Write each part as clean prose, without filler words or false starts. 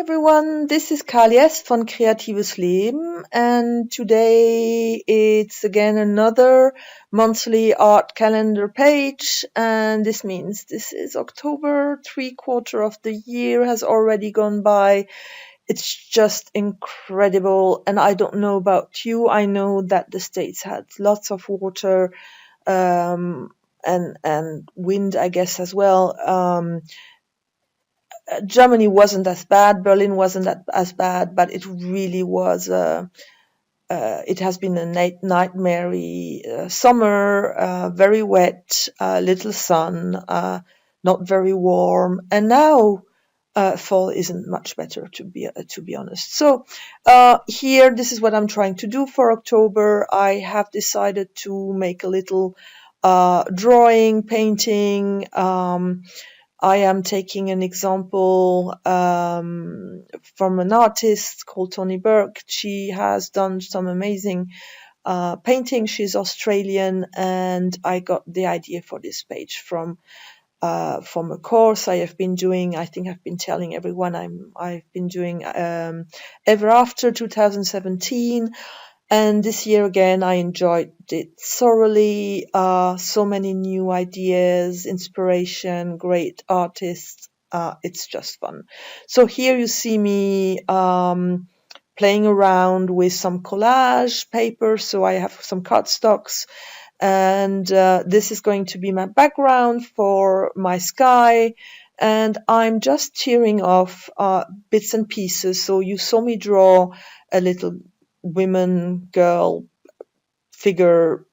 everyone, this is Kalias von Kreatives Leben, and today it's again another monthly art calendar page, and this means this is October, 3/4 of the year has already gone by. It's just incredible, and I don't know about you, I know that the States had lots of water, and wind, I guess, as well. Germany wasn't as bad, Berlin wasn't as bad, but it really was. It has been a nightmare summer, very wet, little sun, not very warm, and now fall isn't much better to be honest. So here, this is what I'm trying to do for October. I have decided to make a little drawing, painting. I am taking an example from an artist called Toni Burke. She has done some amazing painting. She's Australian, and I got the idea for this page from a course I have been doing. I think I've been telling everyone I've been doing Ever After 2017. And this year again, I enjoyed it thoroughly. So many new ideas, inspiration, great artists. It's just fun. So here you see me playing around with some collage paper. So I have some cardstocks, and this is going to be my background for my sky. And I'm just tearing off bits and pieces. So you saw me draw a little girl figure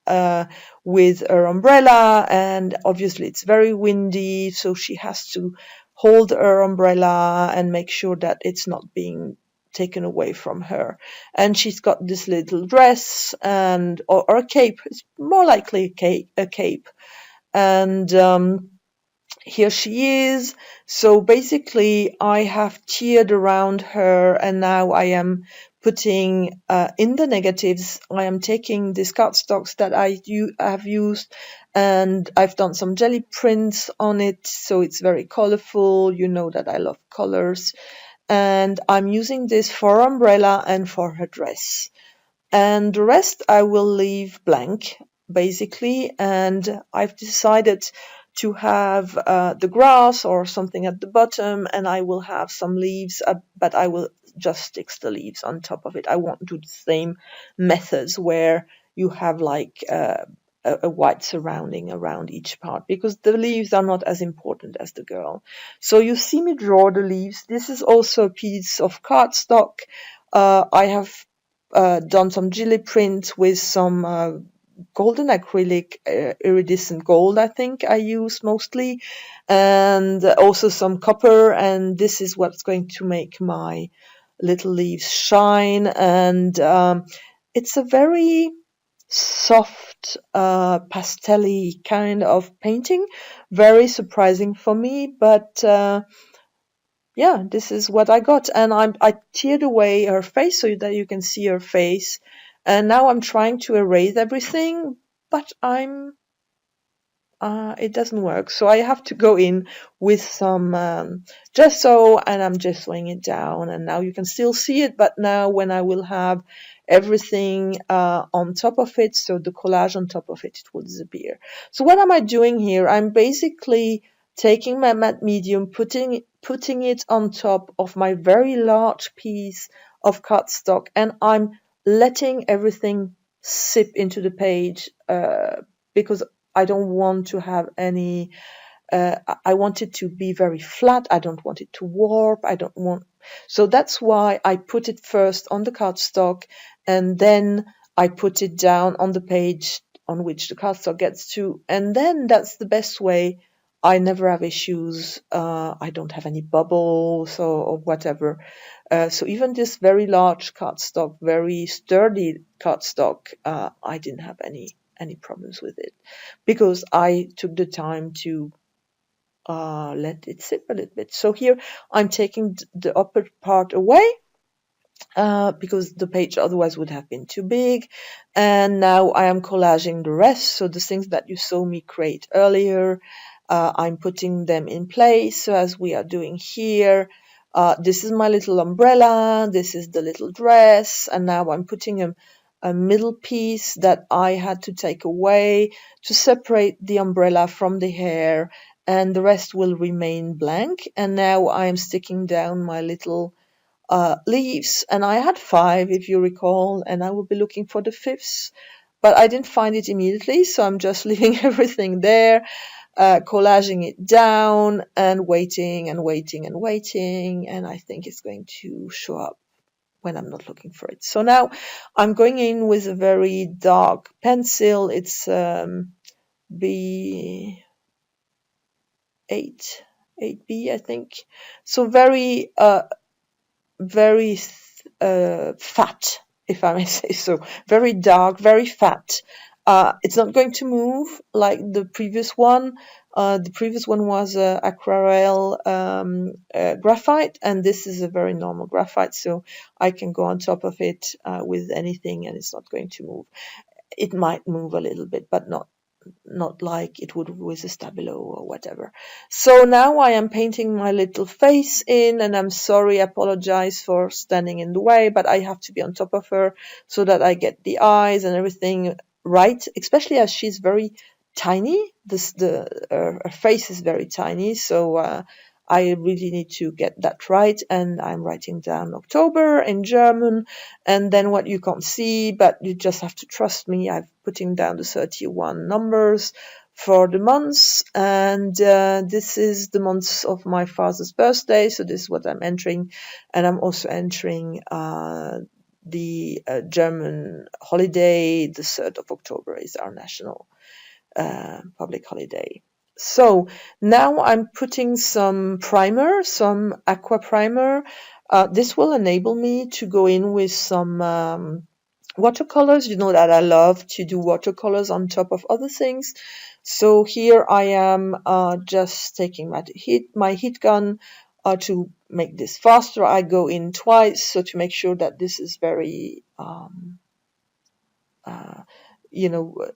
with her umbrella, and obviously it's very windy, so she has to hold her umbrella and make sure that it's not being taken away from her. And she's got this little dress and or a cape. It's more likely a cape. And here she is. So basically I have tiered around her, and now I am putting in the negatives. I am taking these cardstocks that I have used, and I've done some jelly prints on it, so it's very colorful. You know that I love colors. And I'm using this for umbrella and for her dress. And the rest I will leave blank, basically. And I've decided to have the grass or something at the bottom, and I will have some leaves, but I will just stick the leaves on top of it. I won't do the same methods where you have like a white surrounding around each part, because the leaves are not as important as the girl. So you see me draw the leaves. This is also a piece of cardstock. I have done some jelly print with some golden acrylic, iridescent gold, I think I use mostly, and also some copper, and this is what's going to make my little leaves shine. And it's a very soft, pastel-y kind of painting, very surprising for me, but yeah, this is what I got. And I tiered away her face so that you can see her face. And now I'm trying to erase everything, but it doesn't work. So I have to go in with some gesso, and I'm gessoing it down. And now you can still see it, but now when I will have everything on top of it, so the collage on top of it, it will disappear. So what am I doing here? I'm basically taking my matte medium, putting it on top of my very large piece of cardstock, and I'm letting everything sip into the page because I don't want to have any. I want it to be very flat. I don't want it to warp. So that's why I put it first on the cardstock, and then I put it down on the page on which the cardstock gets to, and then that's the best way. I never have issues. I don't have any bubbles or whatever. So even this very large cardstock, very sturdy cardstock, I didn't have any problems with it, because I took the time to let it sip a little bit. So here I'm taking the upper part away because the page otherwise would have been too big, and now I am collaging the rest. So the things that you saw me create earlier, I'm putting them in place, so as we are doing here. This is my little umbrella, this is the little dress, and now I'm putting a middle piece that I had to take away to separate the umbrella from the hair, and the rest will remain blank. And now I'm sticking down my little leaves, and I had 5, if you recall, and I will be looking for the 5th, but I didn't find it immediately, so I'm just leaving everything there, collaging it down and waiting and waiting and waiting, and I think it's going to show up when I'm not looking for it. So now I'm going in with a very dark pencil. It's B8, 8B, I think. So very fat, if I may say so. Very dark, very fat. It's not going to move like the previous one. The previous one was aquarelle graphite, and this is a very normal graphite, so I can go on top of it with anything and it's not going to move. It might move a little bit, but not like it would with a Stabilo or whatever. So now I am painting my little face in, and I'm sorry, I apologize for standing in the way, but I have to be on top of her so that I get the eyes and everything right, especially as she's very tiny. Her face is very tiny, so I really need to get that right, and I'm writing down October in German, and then what you can't see, but you just have to trust me, I'm putting down the 31 numbers for the months, and this is the months of my father's birthday, so this is what I'm entering, and I'm also entering the German holiday. The 3rd of October is our national public holiday. So now I'm putting some primer, some aqua primer. This will enable me to go in with some watercolors. You know that I love to do watercolors on top of other things. So here I am just taking my heat gun to make this faster. I go in twice, so to make sure that this is very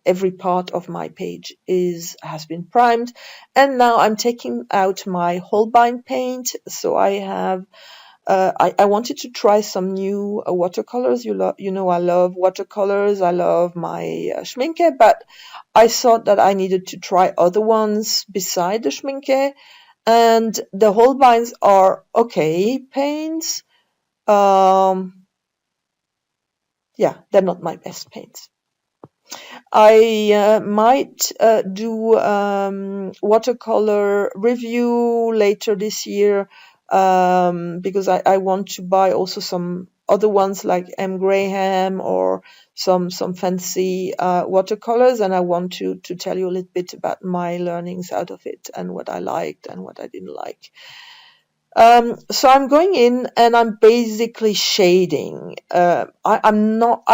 every part of my page has been primed. And now I'm taking out my Holbein paint. So I have I wanted to try some new watercolors. I love watercolors. I love my Schminke, but I thought that I needed to try other ones beside the Schminke. And the Holbeins are okay paints. Yeah, they're not my best paints. I might do watercolor review later this year because I want to buy also some other ones like M. Graham or some fancy watercolors, and I want to tell you a little bit about my learnings out of it and what I liked and what I didn't like. So I'm going in and I'm basically shading. I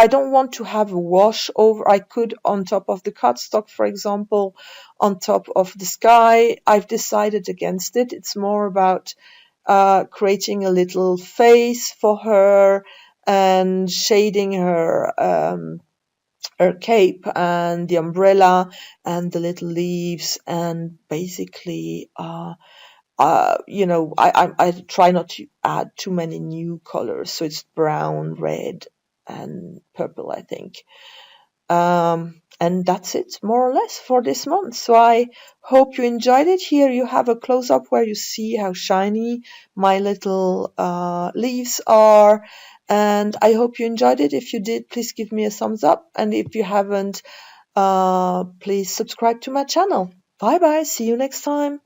don't want to have a wash over. I could on top of the cardstock, for example, on top of the sky. I've decided against it. It's more about creating a little face for her and shading her cape and the umbrella and the little leaves, and basically I try not to add too many new colors, so it's brown, red, and purple, I think. And that's it, more or less, for this month. So I hope you enjoyed it. Here you have a close-up where you see how shiny my little leaves are. And I hope you enjoyed it. If you did, please give me a thumbs up. And if you haven't, please subscribe to my channel. Bye-bye. See you next time.